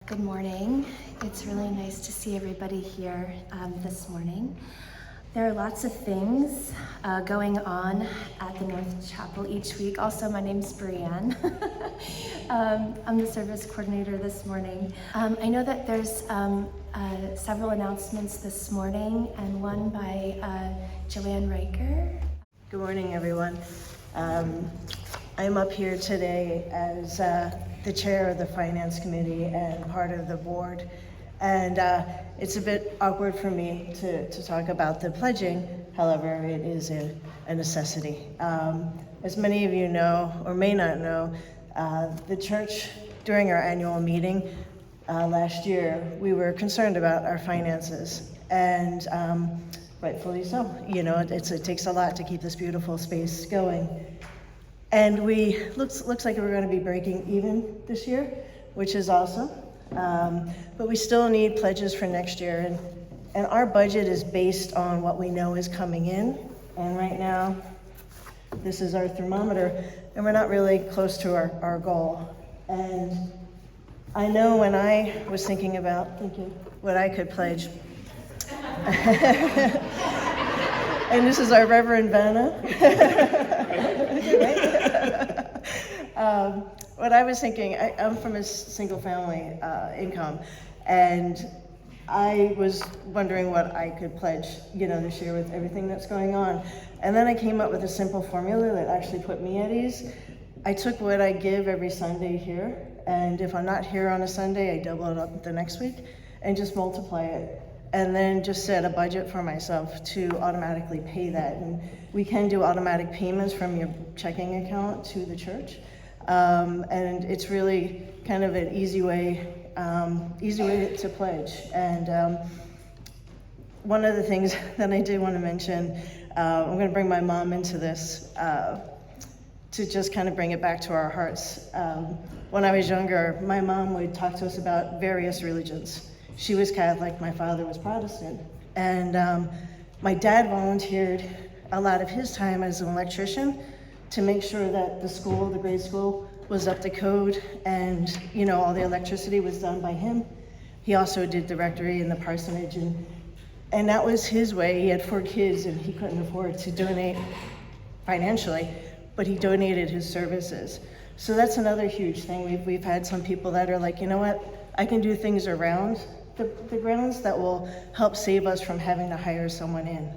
Good morning. It's really nice to see everybody here this morning. There are lots of things going on at the North Chapel each week. Also, my name's Brianne. I'm the service coordinator this morning. I know that there's several announcemements this morning, and one by Joanne Riker. Good morning, everyone. I'm up here today as the chair of the Finance Committee and part of the board. And it's a bit awkward for me to talk about the pledging. However, it is a necessity. As many of you know, or may not know, the church, during our annual meeting last year, we were concerned about our finances. And rightfully so. You know, it takes a lot to keep this beautiful space going. And looks like we're going to be breaking even this year, which is awesome. But we still need pledges for next year. And our budget is based on what we know is coming in. And right now, this is our thermometer, and we're not really close to our goal. And I know when I was thinking about what I could pledge, and this is our Reverend Vanna. What I was thinking, I'm from a single family income, and I was wondering what I could pledge, this year with everything that's going on. And then I came up with a simple formula that actually put me at ease. I took what I give every Sunday here, and if I'm not here on a Sunday, I double it up the next week and just multiply it. And then just set a budget for myself to automatically pay that. And we can do automatic payments from your checking account to the church. And it's really kind of an easy way to pledge. And one of the things that I did want to mention, I'm going to bring my mom into this to just kind of bring it back to our hearts. When I was younger, my mom would talk to us about various religions. She was Catholic, my father was Protestant. And my dad volunteered a lot of his time as an electrician to make sure that the grade school, was up to code, and all the electricity was done by him. He also did the rectory and the parsonage, and that was his way. He had 4 kids and he couldn't afford to donate financially, but he donated his services. So that's another huge thing. We've had some people that are like, you know what, I can do things around the grounds that will help save us from having to hire someone in.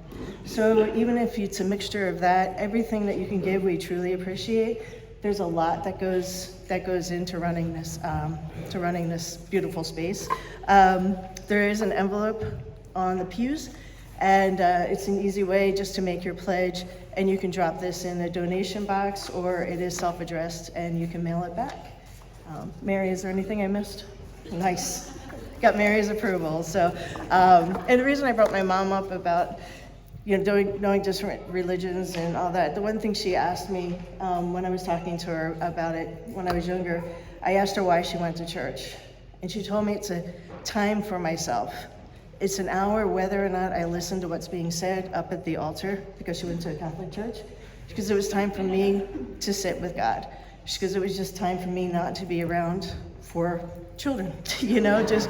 So even if it's a mixture of that, everything that you can give, we truly appreciate. There's a lot that goes into running this beautiful space. There is an envelope on the pews, and it's an easy way just to make your pledge, and you can drop this in the donation box, or it is self-addressed and you can mail it back. Mary, is there anything I missed? Nice. Got Mary's approval. So, and the reason I brought my mom up about knowing different religions and all that, the one thing she asked me when I was talking to her about it when I was younger, I asked her why she went to church, and she told me it's a time for myself. It's an hour whether or not I listen to what's being said up at the altar, because she went to a Catholic church, because it was time for me to sit with God, because it was just time for me not to be around for children, just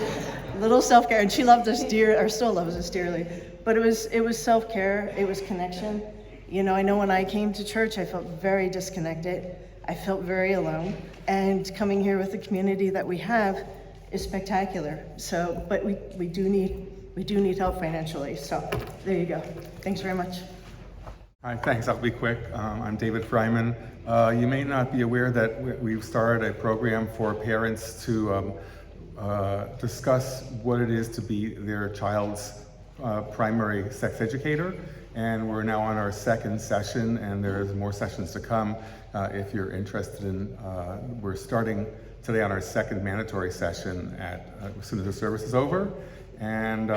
little self-care. And she loved us or still loves us dearly. But it was self-care, it was connection. I know when I came to church, I felt very disconnected. I felt very alone. And coming here with the community that we have is spectacular. So, but we do need help financially. So there you go. Thanks very much. Hi, thanks. I'll be quick. I'm David Fryman. You may not be aware that we've started a program for parents to discuss what it is to be their child's primary sex educator. And we're now on our 2nd session, and there's more sessions to come if you're interested in. We're starting today on our 2nd mandatory session as soon as the service is over. And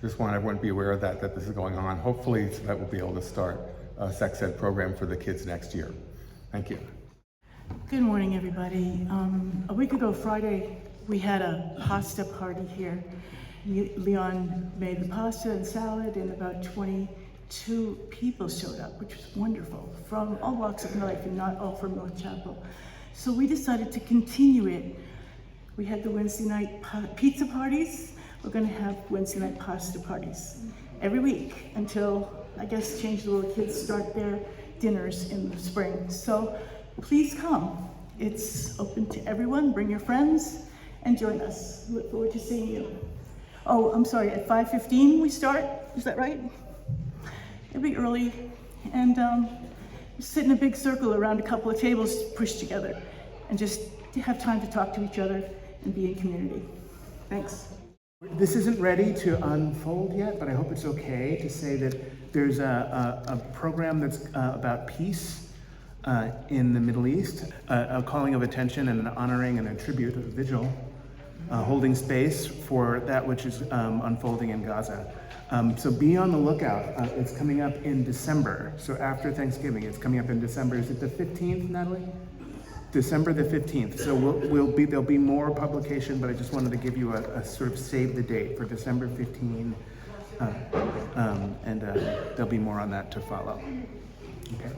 just want everyone to be aware of that this is going on. Hopefully that we'll be able to start a sex ed program for the kids next year. Thank you. Good morning, everybody. A week ago Friday, we had a pasta party here. Leon made the pasta and salad, and about 22 people showed up, which was wonderful, from all walks of life and not all from North Chapel. So we decided to continue it We had the Wednesday night pizza parties. We're gonna have Wednesday night pasta parties every week until, I guess, Change the Little Kids start their dinners in the spring. So please come. It's open to everyone. Bring your friends and join us. Look forward to seeing you. Oh, I'm sorry, at 5:15 we start, is that right? It'll be early, and sit in a big circle around a couple of tables pushed together, and just to have time to talk to each other and be in community. Thanks. This isn't ready to unfold yet, but I hope it's okay to say that there's a program that's about peace in the Middle East, a calling of attention and an honoring and a tribute, a vigil, holding space for that which is unfolding in Gaza. So be on the lookout. It's coming up in December. So after Thanksgiving, it's coming up in December. Is it the 15th, Natalie? December the 15th. So there'll be more publication, but I just wanted to give you a sort of save the date for December 15, and there'll be more on that to follow. Okay.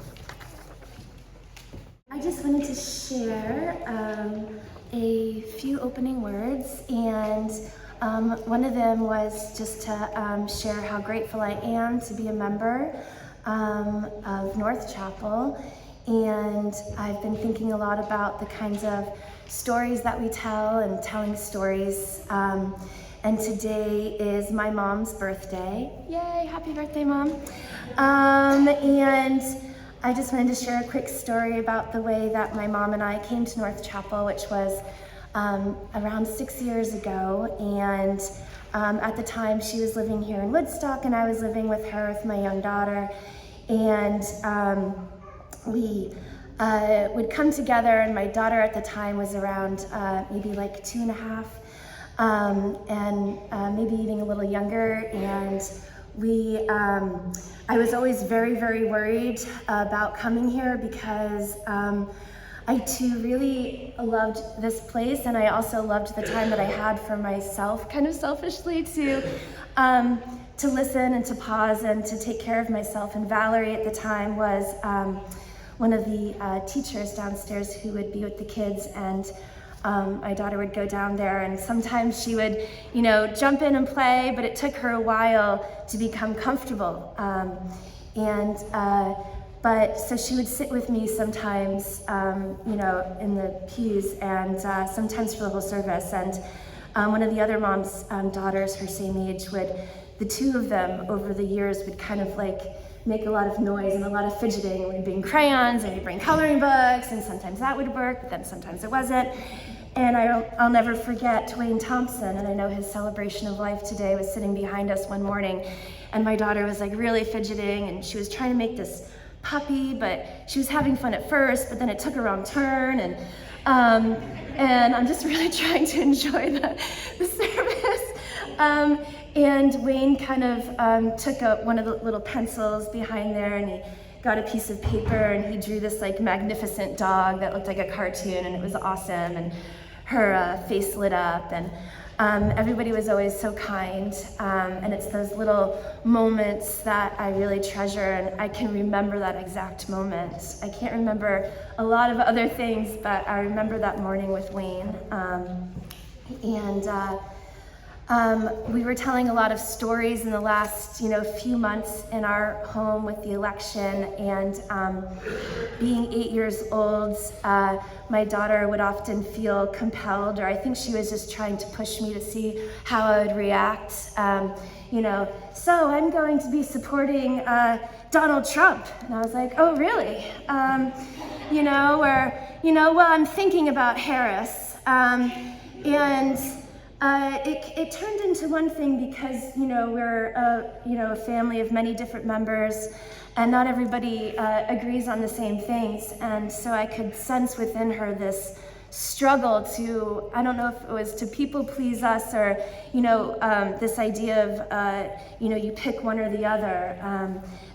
I just wanted to share a few opening words, and one of them was just to share how grateful I am to be a member of North Chapel. And I've been thinking a lot about the kinds of stories that we tell and telling stories. And today is my mom's birthday. Yay, happy birthday, Mom. And I just wanted to share a quick story about the way that my mom and I came to North Chapel, which was around 6 years ago. And at the time she was living here in Woodstock and I was living with her with my young daughter. And we would come together, and my daughter at the time was around maybe like 2.5, and maybe even a little younger. And I was always very, very worried about coming here because I too really loved this place, and I also loved the time that I had for myself, kind of selfishly, to listen and to pause and to take care of myself. And Valerie at the time was one of the teachers downstairs who would be with the kids, and my daughter would go down there, and sometimes she would, jump in and play, but it took her a while to become comfortable. But so she would sit with me sometimes, in the pews, and sometimes for the whole service. And one of the other mom's daughters, her same age, the two of them over the years would kind of like make a lot of noise and a lot of fidgeting. We'd bring crayons and we'd bring coloring books, and sometimes that would work, but then sometimes it wasn't. And I'll never forget Wayne Thompson, and I know his celebration of life today was sitting behind us one morning, and my daughter was like really fidgeting, and she was trying to make this puppy, but she was having fun at first, but then it took a wrong turn, and I'm just really trying to enjoy the service. And Wayne kind of took up one of the little pencils behind there, and he got a piece of paper, and he drew this like magnificent dog that looked like a cartoon, and it was awesome, and her face lit up, and everybody was always so kind, and it's those little moments that I really treasure, and I can remember that exact moment. I can't remember a lot of other things, but I remember that morning with Wayne. We were telling a lot of stories in the last, few months in our home with the election, and being 8 years old, my daughter would often feel compelled, or I think she was just trying to push me to see how I would react. So I'm going to be supporting Donald Trump. And I was like, oh, really? Well, I'm thinking about Harris. It turned into one thing because, we're a family of many different members, and not everybody agrees on the same things. And so I could sense within her this struggle to, I don't know if it was to people please us, or, this idea of, you pick one or the other,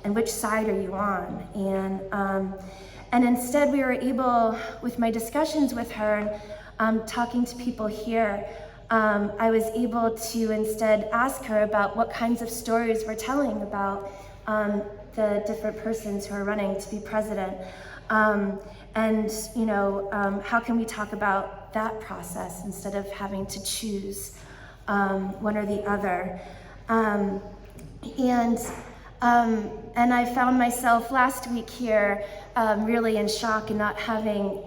and which side are you on? And instead we were able, with my discussions with her, talking to people here, I was able to instead ask her about what kinds of stories we're telling about the different persons who are running to be president. How can we talk about about that process instead of having to choose one or the other. And I found myself last week here really in shock and not having,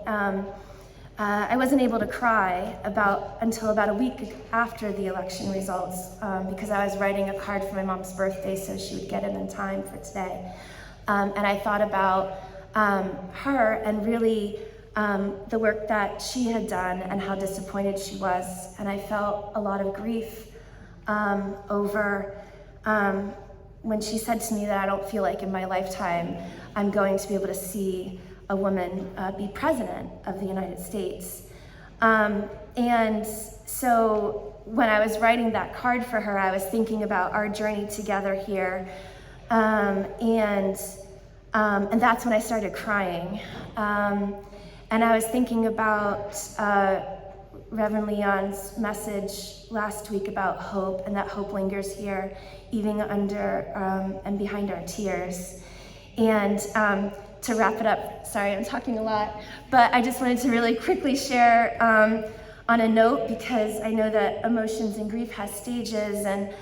I wasn't able to cry until about a week after the election results because I was writing a card for my mom's birthday so she would get it in time for today. And I thought about her and really the work that she had done and how disappointed she was. And I felt a lot of grief over when she said to me that I don't feel like in my lifetime I'm going to be able to see a woman be president of the United States. And so when I was writing that card for her, I was thinking about our journey together here. And that's when I started crying. And I was thinking about Reverend Leon's message last week about hope, and that hope lingers here, even under and behind our tears. And to wrap it up, sorry, I'm talking a lot, but I just wanted to really quickly share on a note, because I know that emotions and grief has stages, and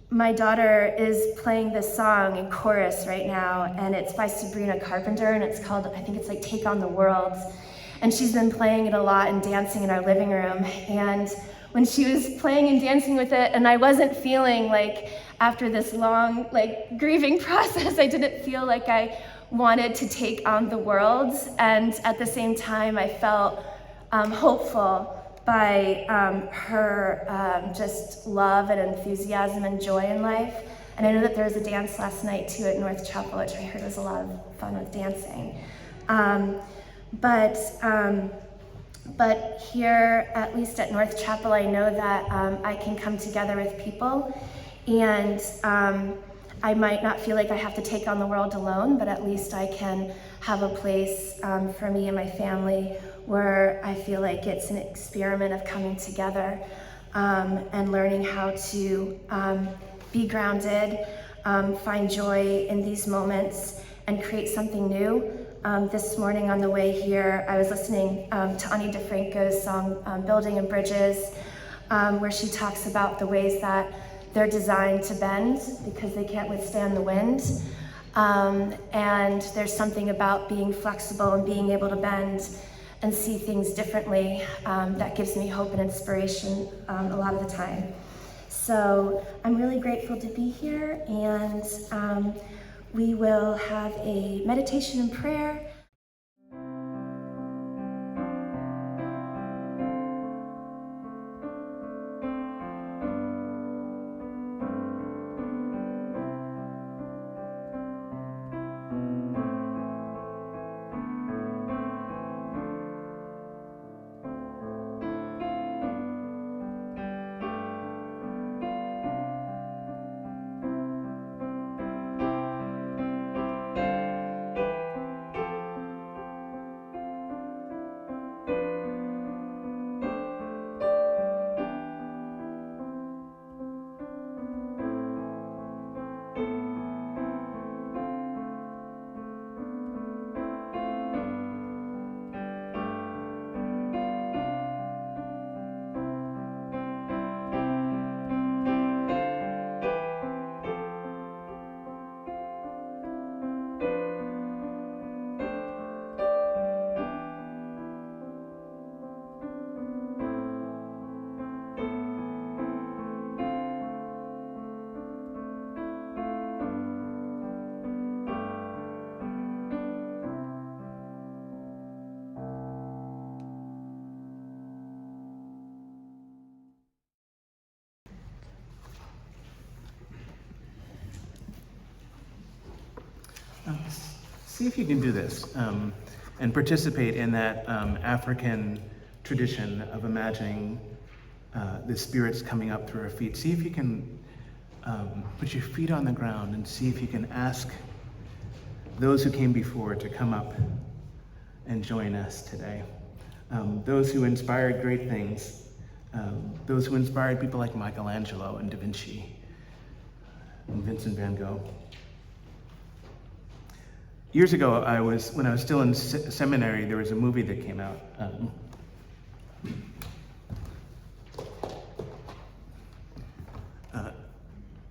my daughter is playing this song in chorus right now, and it's by Sabrina Carpenter, and it's called, I think it's like Take on the World. And she's been playing it a lot and dancing in our living room. And when she was playing and dancing with it, and I wasn't feeling like, after this long grieving process, I didn't feel like I wanted to take on the world. And at the same time, I felt hopeful by her just love and enthusiasm and joy in life. And I know that there was a dance last night too at North Chapel, which I heard was a lot of fun with dancing. But here, at least at North Chapel, I know that I can come together with people, and I might not feel like I have to take on the world alone, but at least I can have a place for me and my family where I feel like it's an experiment of coming together and learning how to be grounded, find joy in these moments, and create something new. This morning on the way here, I was listening to Ani DeFranco's song, Building and Bridges, where she talks about the ways that they're designed to bend because they can't withstand the wind. And there's something about being flexible and being able to bend and see things differently that gives me hope and inspiration a lot of the time. So I'm really grateful to be here, and we will have a meditation and prayer. See if you can do this and participate in that African tradition of imagining the spirits coming up through our feet. See if you can put your feet on the ground and see if you can ask those who came before to come up and join us today. Those who inspired great things, those who inspired people like Michelangelo and Da Vinci and Vincent van Gogh. Years ago, when I was still in seminary, there was a movie that came out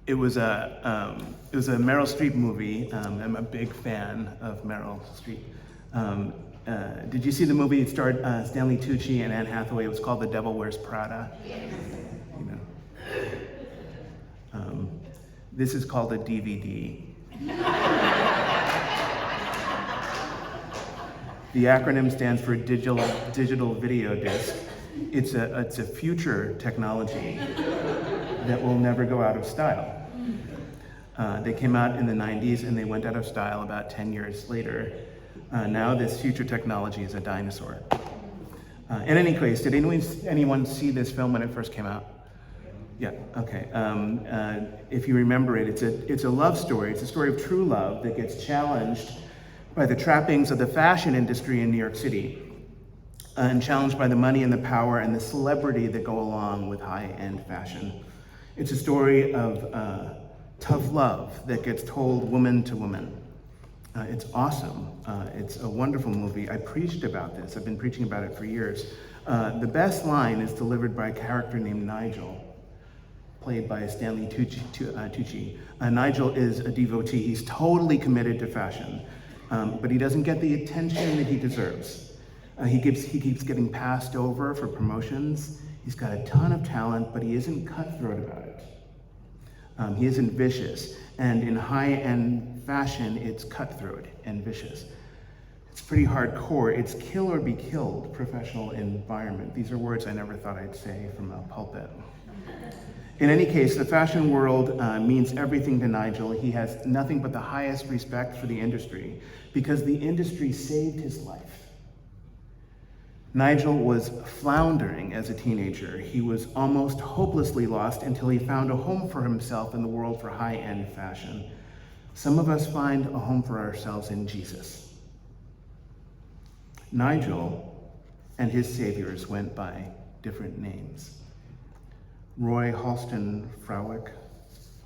It was a Meryl Streep movie. I'm a big fan of Meryl Streep. Did you see the movie? It starred Stanley Tucci and Anne Hathaway. It was called The Devil Wears Prada. You know. This is called a DVD. The acronym stands for digital video disc. It's a future technology that will never go out of style. They came out in the 90s and they went out of style about 10 years later. Now this future technology is a dinosaur. In any case, did anyone see this film when it first came out? Yeah, okay. If you remember it, it's a love story. It's a story of true love that gets challenged by the trappings of the fashion industry in New York City, and challenged by the money and the power and the celebrity that go along with high-end fashion. It's a story of tough love that gets told woman to woman. It's awesome. It's a wonderful movie. I preached about this. I've been preaching about it for years. The best line is delivered by a character named Nigel, played by Stanley Tucci. Nigel is a devotee. He's totally committed to fashion, but he doesn't get the attention that he deserves. He keeps getting passed over for promotions. He's got a ton of talent, but he isn't cutthroat about it. He isn't vicious. And in high-end fashion, it's cutthroat and vicious. It's pretty hardcore. It's kill or be killed professional environment. These are words I never thought I'd say from a pulpit. In any case, the fashion world means everything to Nigel. He has nothing but the highest respect for the industry because the industry saved his life. Nigel was floundering as a teenager. He was almost hopelessly lost until he found a home for himself in the world for high-end fashion. Some of us find a home for ourselves in Jesus. Nigel and his saviors went by different names. Roy Halston Frowick,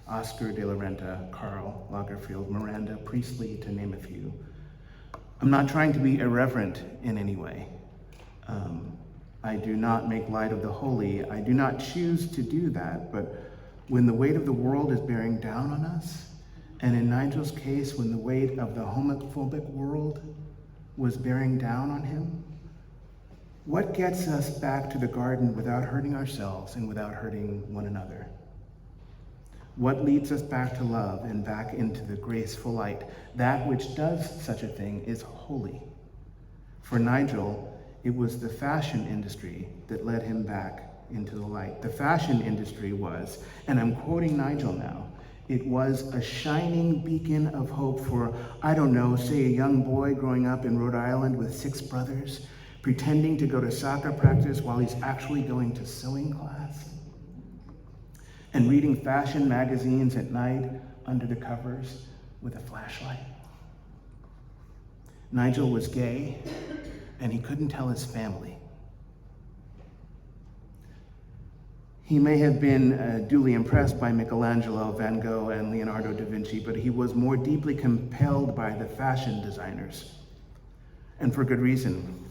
Oscar de la Renta, Karl Lagerfeld, Miranda Priestley, to name a few. I'm not trying to be irreverent in any way. I do not make light of the holy. I do not choose to do that, but when the weight of the world is bearing down on us, and in Nigel's case, when the weight of the homophobic world was bearing down on him, what gets us back to the garden without hurting ourselves and without hurting one another? What leads us back to love and back into the graceful light? That which does such a thing is holy. For Nigel, it was the fashion industry that led him back into the light. The fashion industry was, and I'm quoting Nigel now, it was a shining beacon of hope for, I don't know, say a young boy growing up in Rhode Island with 6 brothers, pretending to go to soccer practice while he's actually going to sewing class, and reading fashion magazines at night under the covers with a flashlight. Nigel was gay, and he couldn't tell his family. He may have been duly impressed by Michelangelo, Van Gogh, and Leonardo da Vinci, but he was more deeply compelled by the fashion designers, and for good reason.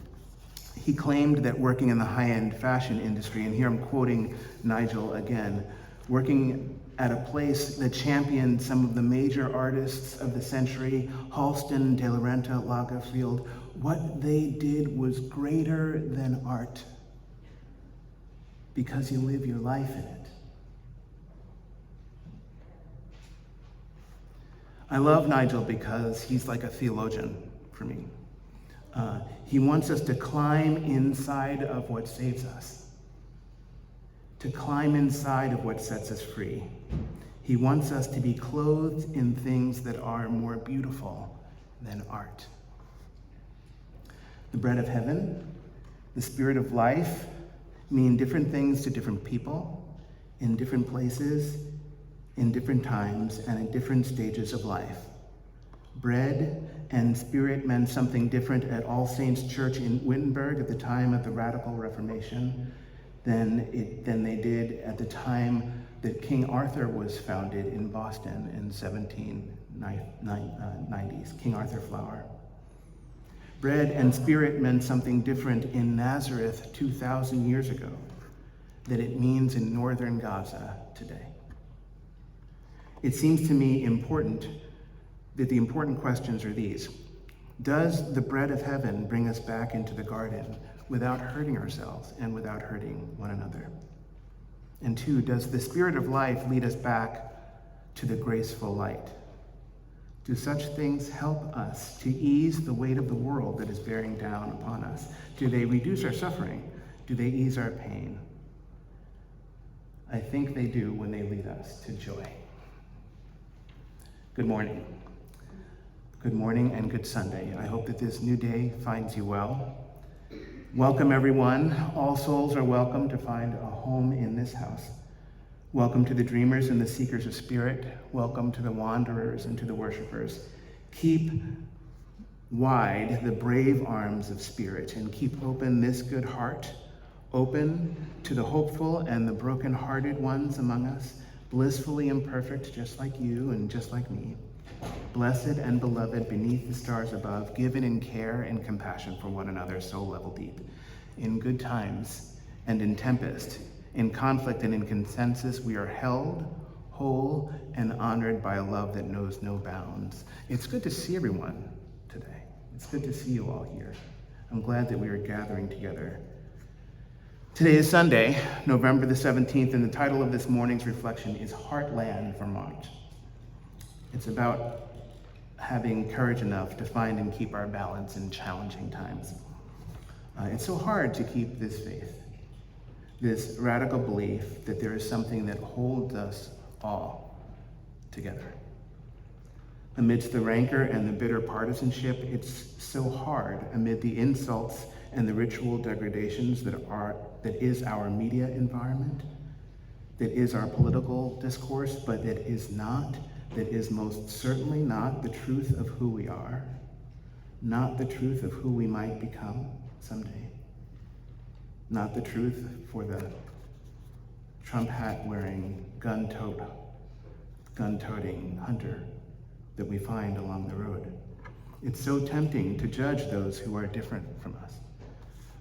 He claimed that working in the high-end fashion industry, and here I'm quoting Nigel again, working at a place that championed some of the major artists of the century, Halston, de la Renta, Lagerfeld, what they did was greater than art because you live your life in it. I love Nigel because he's like a theologian for me. He wants us to climb inside of what saves us, to climb inside of what sets us free. He wants us to be clothed in things that are more beautiful than art. The bread of heaven, the spirit of life mean different things to different people, in different places, in different times, and in different stages of life. Bread and spirit meant something different at All Saints Church in Wittenberg at the time of the Radical Reformation than they did at the time that King Arthur was founded in Boston in 1790s, King Arthur Flower. Bread and spirit meant something different in Nazareth 2,000 years ago than it means in northern Gaza today. It seems to me important that the important questions are these. Does the bread of heaven bring us back into the garden without hurting ourselves and without hurting one another? And two, does the spirit of life lead us back to the graceful light? Do such things help us to ease the weight of the world that is bearing down upon us? Do they reduce our suffering? Do they ease our pain? I think they do when they lead us to joy. Good morning. Good morning and good Sunday. I hope that this new day finds you well. Welcome, everyone. All souls are welcome to find a home in this house. Welcome to the dreamers and the seekers of spirit. Welcome to the wanderers and to the worshipers. Keep wide the brave arms of spirit and keep open this good heart, open to the hopeful and the broken-hearted ones among us, blissfully imperfect just like you and just like me. Blessed and beloved beneath the stars above, given in care and compassion for one another so level deep. In good times and in tempest, in conflict and in consensus, we are held, whole, and honored by a love that knows no bounds. It's good to see everyone today. It's good to see you all here. I'm glad that we are gathering together. Today is Sunday, November the 17th, and the title of this morning's reflection is Heartland, Vermont. It's about having courage enough to find and keep our balance in challenging times. It's so hard to keep this faith, this radical belief that there is something that holds us all together. Amidst the rancor and the bitter partisanship, it's so hard amid the insults and the ritual degradations that is our media environment, that is our political discourse, but that is most certainly not the truth of who we are, not the truth of who we might become someday, not the truth for the Trump hat wearing, gun-toting hunter that we find along the road. It's so tempting to judge those who are different from us,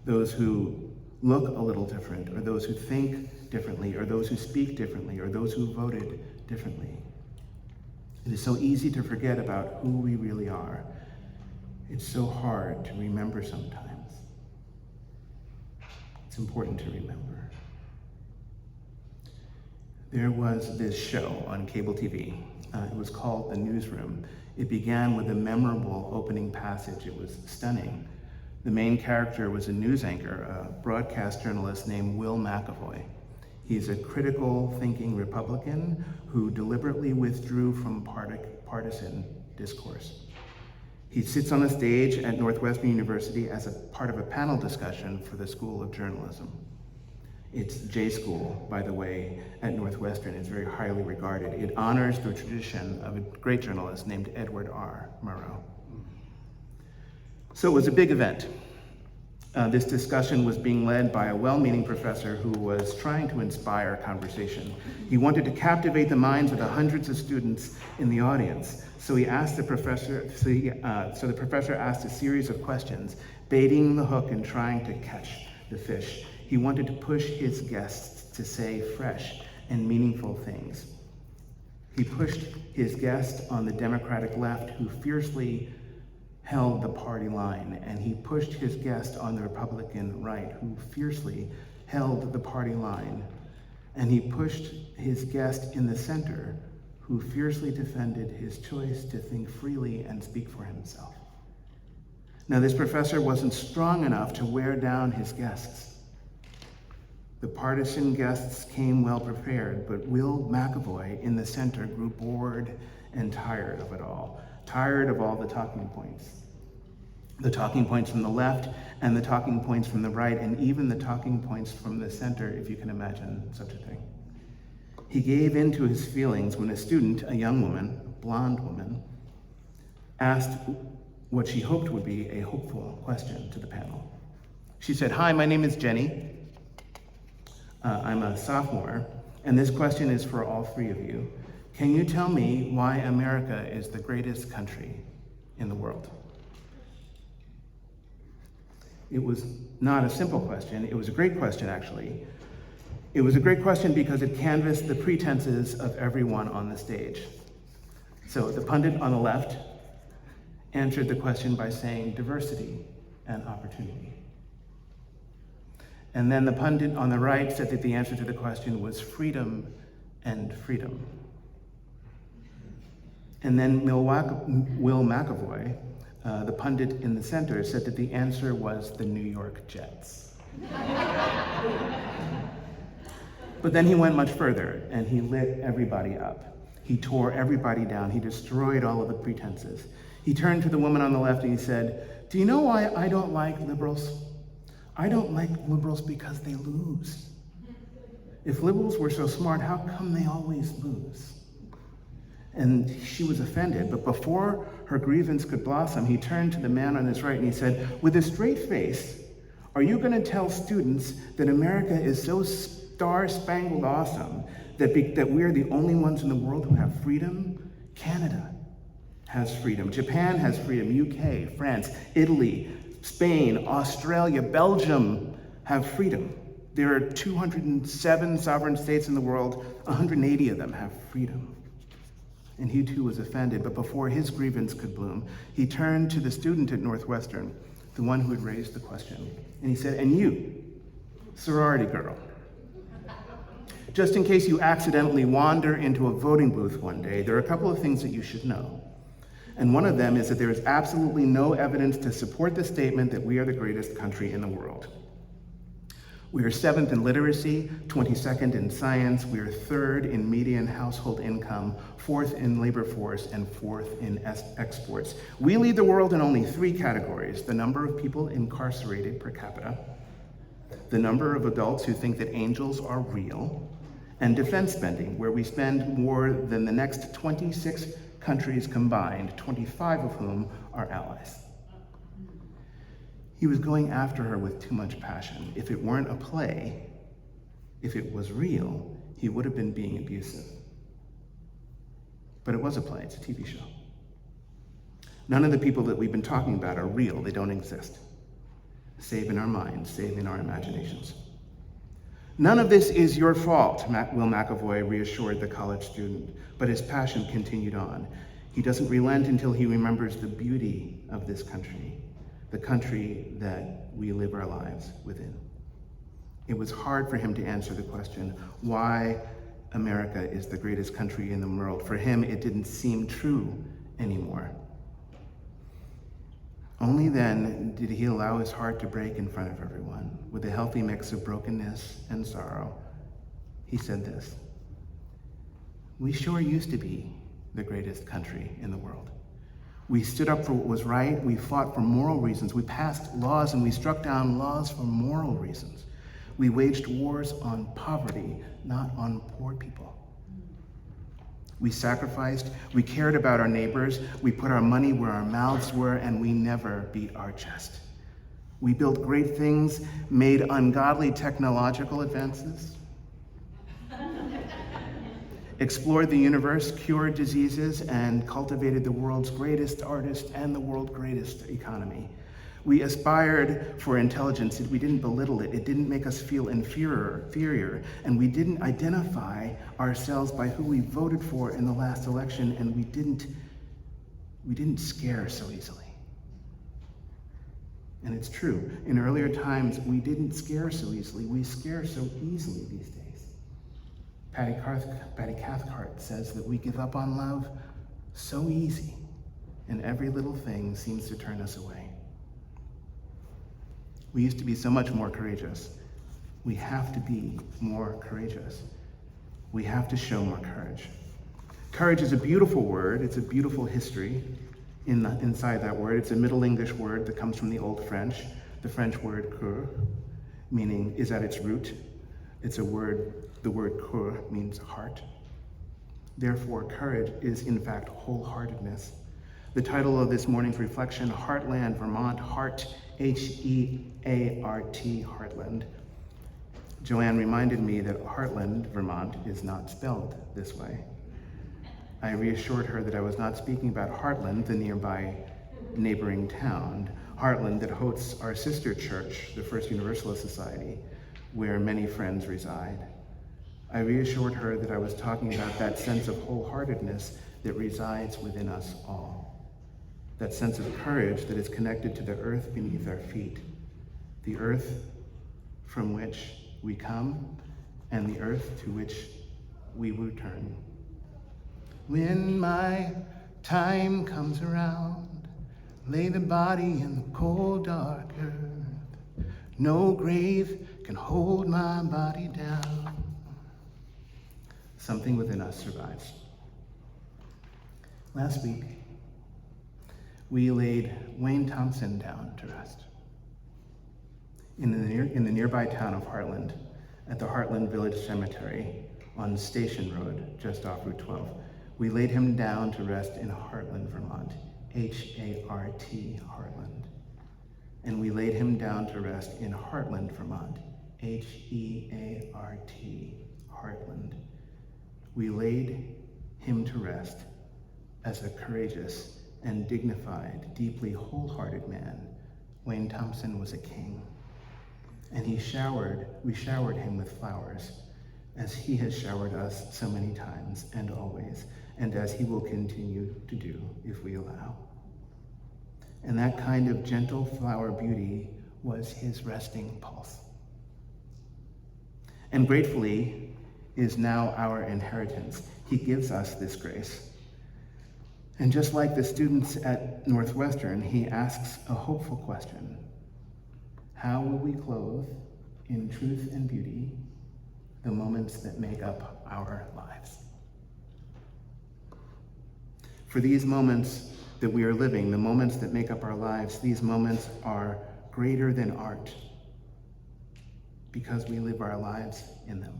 those who look a little different, or those who think differently, or those who speak differently, or those who voted differently. It is so easy to forget about who we really are. It's so hard to remember sometimes. It's important to remember. There was this show on cable TV. It was called The Newsroom. It began with a memorable opening passage. It was stunning. The main character was a news anchor, a broadcast journalist named Will McAvoy. He's a critical thinking Republican who deliberately withdrew from partisan discourse. He sits on a stage at Northwestern University as a part of a panel discussion for the School of Journalism. It's J School, by the way, at Northwestern. It's very highly regarded. It honors the tradition of a great journalist named Edward R. Murrow. So it was a big event. This discussion was being led by a well-meaning professor who was trying to inspire conversation. He wanted to captivate the minds of the hundreds of students in the audience. So he asked the professor, the professor asked a series of questions, baiting the hook and trying to catch the fish. He wanted to push his guests to say fresh and meaningful things. He pushed his guest on the Democratic left, who fiercely held the party line, and he pushed his guest on the Republican right, who fiercely held the party line, and he pushed his guest in the center, who fiercely defended his choice to think freely and speak for himself. Now, this professor wasn't strong enough to wear down his guests. The partisan guests came well prepared, but Will McAvoy in the center grew bored and tired of it all, tired of all the talking points. The talking points from the left and the talking points from the right, and even the talking points from the center, if you can imagine such a thing. He gave in to his feelings when a student, a young woman, a blonde woman, asked what she hoped would be a hopeful question to the panel. She said, "Hi, my name is Jenny. I'm a sophomore, and this question is for all three of you. Can you tell me why America is the greatest country in the world?" It was not a simple question. It was a great question, actually. It was a great question because it canvassed the pretenses of everyone on the stage. So the pundit on the left answered the question by saying diversity and opportunity. And then the pundit on the right said that the answer to the question was freedom and freedom. And then Will McAvoy, the pundit in the center, said that the answer was the New York Jets. But then he went much further, and he lit everybody up. He tore everybody down. He destroyed all of the pretenses. He turned to the woman on the left and he said, "Do you know why I don't like liberals? I don't like liberals because they lose. If liberals were so smart, how come they always lose?" And she was offended, but before her grievance could blossom, he turned to the man on his right and he said, "With a straight face, are you going to tell students that America is so star-spangled awesome that we're the only ones in the world who have freedom? Canada has freedom. Japan has freedom. UK, France, Italy, Spain, Australia, Belgium have freedom. There are 207 sovereign states in the world. 180 of them have freedom." And he too was offended, but before his grievance could bloom, he turned to the student at Northwestern, the one who had raised the question, and he said, "And you, sorority girl, just in case you accidentally wander into a voting booth one day, there are a couple of things that you should know. And one of them is that there is absolutely no evidence to support the statement that we are the greatest country in the world. We are 7th in literacy, 22nd in science, we are 3rd in median household income, 4th in labor force, and 4th in exports. We lead the world in only 3 categories: the number of people incarcerated per capita, the number of adults who think that angels are real, and defense spending, where we spend more than the next 26 countries combined, 25 of whom are allies." He was going after her with too much passion. If it weren't a play, if it was real, he would have been being abusive. But it was a play, it's a TV show. None of the people that we've been talking about are real, they don't exist. Save in our minds, save in our imaginations. "None of this is your fault," Will McAvoy reassured the college student, but his passion continued on. He doesn't relent until he remembers the beauty of this country, the country that we live our lives within. It was hard for him to answer the question, why America is the greatest country in the world. For him, it didn't seem true anymore. Only then did he allow his heart to break in front of everyone. With a healthy mix of brokenness and sorrow, he said this: "We sure used to be the greatest country in the world. We stood up for what was right, we fought for moral reasons, we passed laws and we struck down laws for moral reasons. We waged wars on poverty, not on poor people. We sacrificed, we cared about our neighbors, we put our money where our mouths were, and we never beat our chest. We built great things, made ungodly technological advances, explored the universe, cured diseases, and cultivated the world's greatest artist and the world's greatest economy. We aspired for intelligence, we didn't belittle it, it didn't make us feel inferior, and we didn't identify ourselves by who we voted for in the last election, and we didn't scare so easily." And it's true, in earlier times, we didn't scare so easily, we scare so easily these days. Patty Cathcart says that we give up on love so easy, and every little thing seems to turn us away. We used to be so much more courageous. We have to be more courageous. We have to show more courage. Courage is a beautiful word. It's a beautiful history inside that word. It's a Middle English word that comes from the Old French. The French word cœur, meaning is at its root. It's a word, the word cœur means heart. Therefore, courage is in fact wholeheartedness. The title of this morning's reflection, Heartland, Vermont, Heart, H-E-A-R-T, Heartland. Joanne reminded me that Heartland, Vermont, is not spelled this way. I reassured her that I was not speaking about Heartland, the nearby neighboring town. Heartland that hosts our sister church, the First Universalist Society, where many friends reside. I reassured her that I was talking about that sense of wholeheartedness that resides within us all. That sense of courage that is connected to the earth beneath our feet, the earth from which we come and the earth to which we return. When my time comes around, lay the body in the cold, dark earth. No grave can hold my body down. Something within us survives. Last week, we laid Wayne Thompson down to rest. In the nearby town of Heartland, at the Heartland Village Cemetery on Station Road, just off Route 12, we laid him down to rest in Heartland, Vermont, H-A-R-T, Heartland. And we laid him down to rest in Heartland, Vermont, H-E-A-R-T, Heartland. We laid him to rest as a courageous and dignified, deeply wholehearted man. Wayne Thompson was a king. And we showered him with flowers, as he has showered us so many times and always, and as he will continue to do if we allow. And that kind of gentle flower beauty was his resting pulse. And gratefully is now our inheritance. He gives us this grace. And just like the students at Northwestern, he asks a hopeful question. How will we clothe in truth and beauty the moments that make up our lives? For these moments that we are living, the moments that make up our lives, these moments are greater than art because we live our lives in them.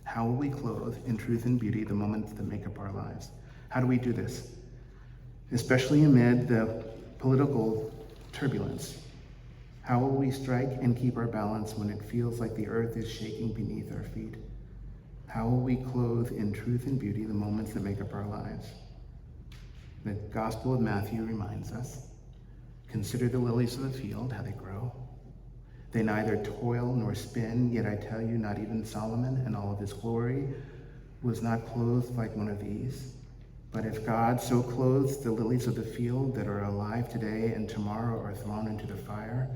How will we clothe in truth and beauty the moments that make up our lives? How do we do this? Especially amid the political turbulence. How will we strike and keep our balance when it feels like the earth is shaking beneath our feet? How will we clothe in truth and beauty the moments that make up our lives? The Gospel of Matthew reminds us, consider the lilies of the field, how they grow. They neither toil nor spin, yet I tell you, not even Solomon in all of his glory was not clothed like one of these. But if God so clothes the lilies of the field that are alive today and tomorrow are thrown into the fire,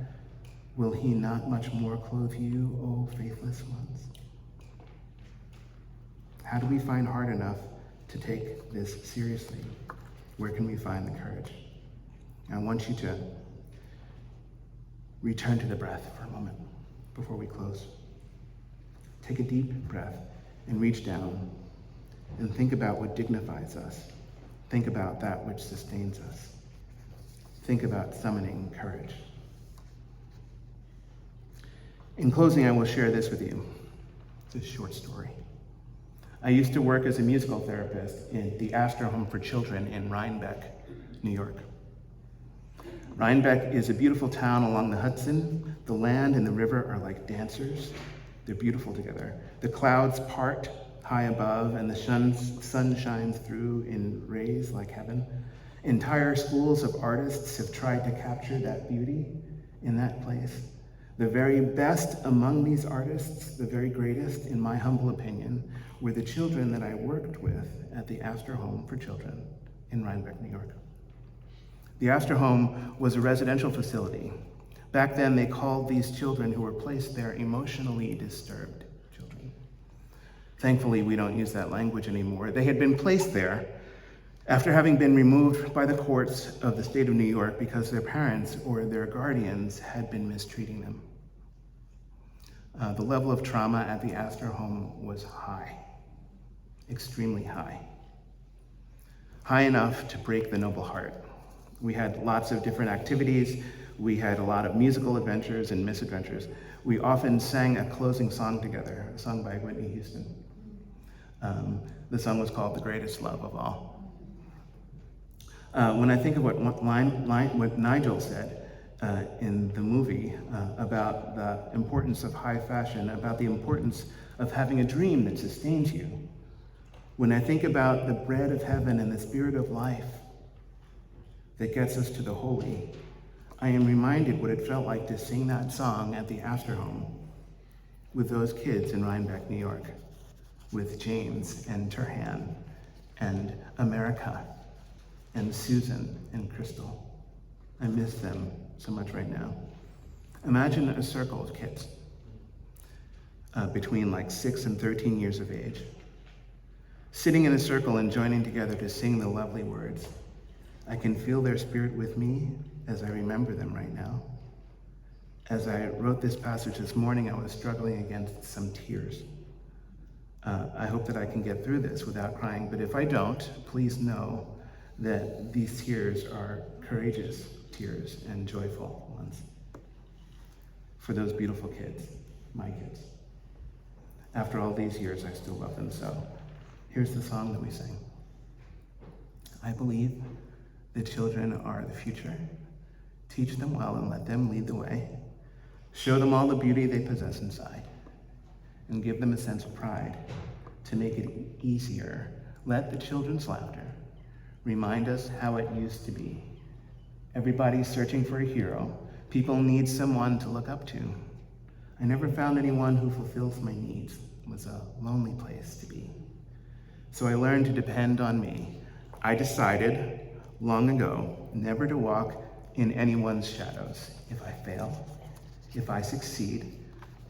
will he not much more clothe you, O faithless ones? How do we find heart enough to take this seriously? Where can we find the courage? I want you to return to the breath for a moment before we close. Take a deep breath and reach down and think about what dignifies us. Think about that which sustains us. Think about summoning courage. In closing, I will share this with you. It's a short story. I used to work as a musical therapist in the Astor Home for Children in Rhinebeck, New York. Rhinebeck is a beautiful town along the Hudson. The land and the river are like dancers. They're beautiful together. The clouds part high above and the sun shines through in rays like heaven. Entire schools of artists have tried to capture that beauty in that place. The very best among these artists, the very greatest, in my humble opinion, were the children that I worked with at the Astor Home for Children in Rhinebeck, New York. The Astor Home was a residential facility. Back then, they called these children who were placed there emotionally disturbed children. Thankfully, we don't use that language anymore. They had been placed there after having been removed by the courts of the state of New York because their parents or their guardians had been mistreating them. The level of trauma at the Astor Home was high, extremely high. High enough to break the noble heart. We had lots of different activities. We had a lot of musical adventures and misadventures. We often sang a closing song together, a song by Whitney Houston. The song was called The Greatest Love of All. When I think of what Nigel said in the movie about the importance of high fashion, about the importance of having a dream that sustains you, when I think about the bread of heaven and the spirit of life that gets us to the holy, I am reminded what it felt like to sing that song at the Astor Home with those kids in Rhinebeck, New York, with James and Turhan and America and Susan and Crystal. I miss them so much right now. Imagine a circle of kids between like 6 and 13 years of age, sitting in a circle and joining together to sing the lovely words. I can feel their spirit with me as I remember them right now. As I wrote this passage this morning, I was struggling against some tears. I hope that I can get through this without crying, but if I don't, please know that these tears are courageous tears and joyful ones for those beautiful kids, my kids. After all these years, I still love them so. Here's the song that we sing. I believe the children are the future. Teach them well and let them lead the way. Show them all the beauty they possess inside and give them a sense of pride to make it easier. Let the children's laughter remind us how it used to be. Everybody's searching for a hero. People need someone to look up to. I never found anyone who fulfills my needs. It was a lonely place to be. So I learned to depend on me. I decided long ago never to walk in anyone's shadows. If I fail, if I succeed,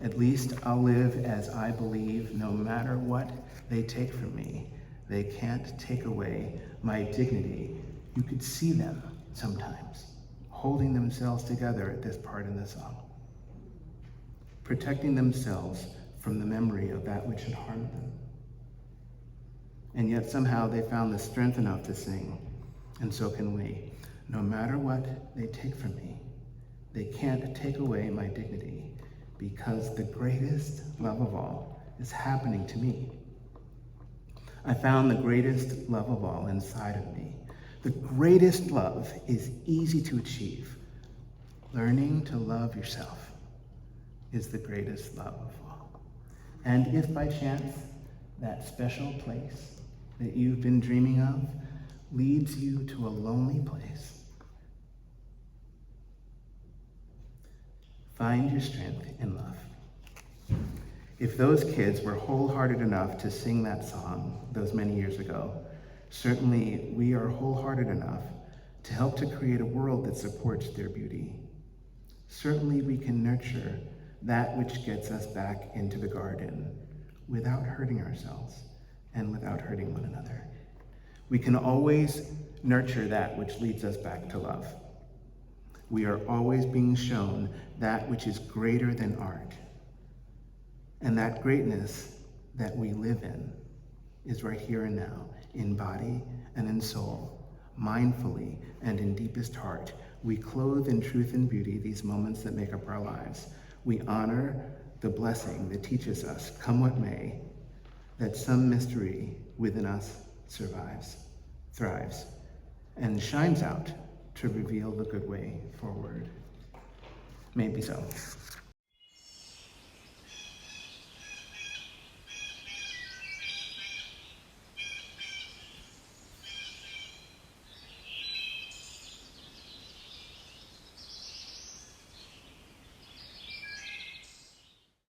at least I'll live as I believe, no matter what they take from me. They can't take away my dignity. You could see them sometimes, holding themselves together at this part in the song, protecting themselves from the memory of that which had harmed them. And yet somehow they found the strength enough to sing, and so can we. No matter what they take from me, they can't take away my dignity, because the greatest love of all is happening to me. I found the greatest love of all inside of me. The greatest love is easy to achieve. Learning to love yourself is the greatest love of all. And if by chance that special place that you've been dreaming of leads you to a lonely place, find your strength in love. If those kids were wholehearted enough to sing that song those many years ago, certainly we are wholehearted enough to help to create a world that supports their beauty. Certainly we can nurture that which gets us back into the garden without hurting ourselves and without hurting one another. We can always nurture that which leads us back to love. We are always being shown that which is greater than art. And that greatness that we live in is right here and now, in body and in soul, mindfully and in deepest heart. We clothe in truth and beauty these moments that make up our lives. We honor the blessing that teaches us, come what may, that some mystery within us survives, thrives, and shines out to reveal the good way forward. May it be so.